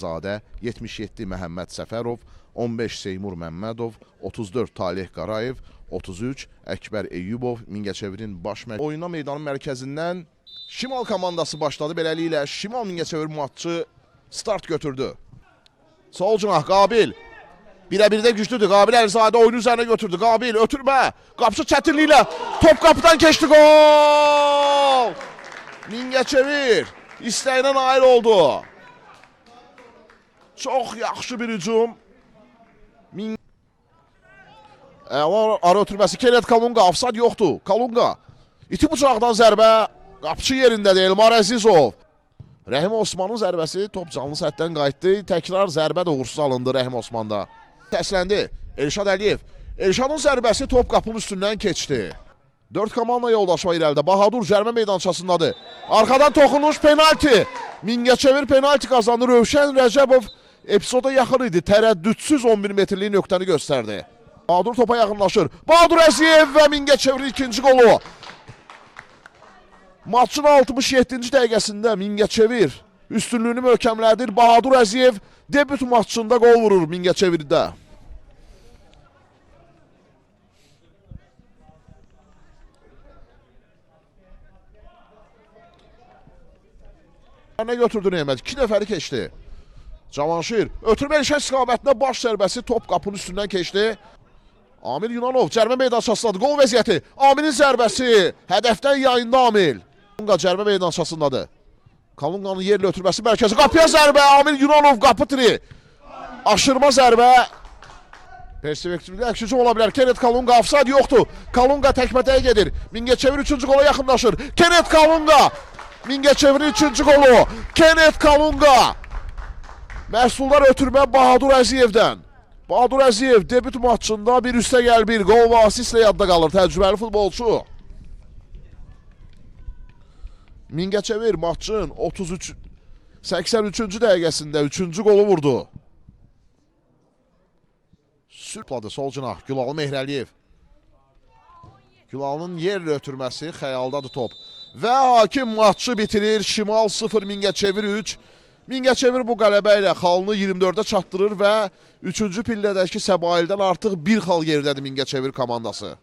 Əlizadə, 77 Məhəmməd Səfərov, 15 Seymur Məmmədov, 34 Talih Qarayev, 33 Əkbər Eyyubov, Mingəçevirin baş məqsədi. Oyuna meydanın mərkəzindən Şimal komandası başladı. Beləliklə Şimal Mingəçevir matçı start götürdü. Sol cinah Qabil. Birə-birdə güclüdür. Qabil Əlizadə oyunu üzərinə götürdü. Qabil ötürmə. Qapıcı çətinliklə top qapıdan keçdi. Gol! Mingəçevir istəyinə nail oldu. Çox yaxşı bir hücum. Ara ötürməsi Kenneth Kalunga. Afsad yoxdur. Kalunga. İti bucaqdan zərbə. Qapıcı yerindədir Elmar Əzizov. Rəhim Osmanın zərbəsi top canlı sətdən qayıtdı. Təkrar zərbə də uğursuz alındı Rəhim Osmanda. Təsləndi Elşad Əliyev. Elşadın zərbəsi top qapının üstündən keçdi. 4 komanda yoldaşma irəlidə. Bahadur cərmə meydançasındadır. Arxadan toxunuş penalti. Mingəçevir penalti qazandı. Rövşən Rəcəbov epizoda yaxın idi. Tərəddüdsüz 11 metrlik nöqtəni göstərdi. Bahadur topa yaxınlaşır. Bahadur Əziyev və Mingəçevirin ikinci qolu. Maçın 67-ci dəqiqəsində Mingəçevir üstünlüyünü möhkəmlədir. Bahadur Əziyev debüt maçında qol vurur Mingəçevirdə. Nə götürdü Neyməd? 2 nəfəri keçdi. Cavanşir ötürmə ilşən istiqamətində baş zərbəsi top qapının üstündən keçdi. Amil Yunanov cərmə meydançasındadır. Qol vəziyyəti. Amilin zərbəsi. Hədəfdən yayında Amil. Kalunga cərmə meydançasındadır. Kalunga'nın yerlə ötürməsi mərkəzi. Qapıya zərbə. Amil Yunanov qapı tiri. Aşırma zərbə. Perspektivli əksücü ola bilər. Kenneth Kalunga afsad yoxdur. Kalunga təkmətəyə gedir. Mingəçevir 3-cü qola yaxınlaşır. Kenneth Kalunga. Mingəçevirin 3-cü qolu. Kenneth Kalunga. Məhsuldar ötürmə Bahadur Əziyevdən. Bahadur Əziyev debüt maçında bir üstə gəl bir qol və asistlə yadda qalır. Təcrübəli futbolçu. Mingəçevir maçın 83-cü dəqiqəsində 3-cü qolu vurdu. Sürpladı sol cinah Gülalı Mehrəliyev. Gülalının yerlə ötürməsi xəyaldadır top. Və hakim maçı bitirir. Şimal 0, Mingəçevir 3. Mingəçevir bu qələbə ilə xalını 24-ə çatdırır və 3-cü pillədəki Səbaildən artıq bir xal geridədir Mingəçevir komandası.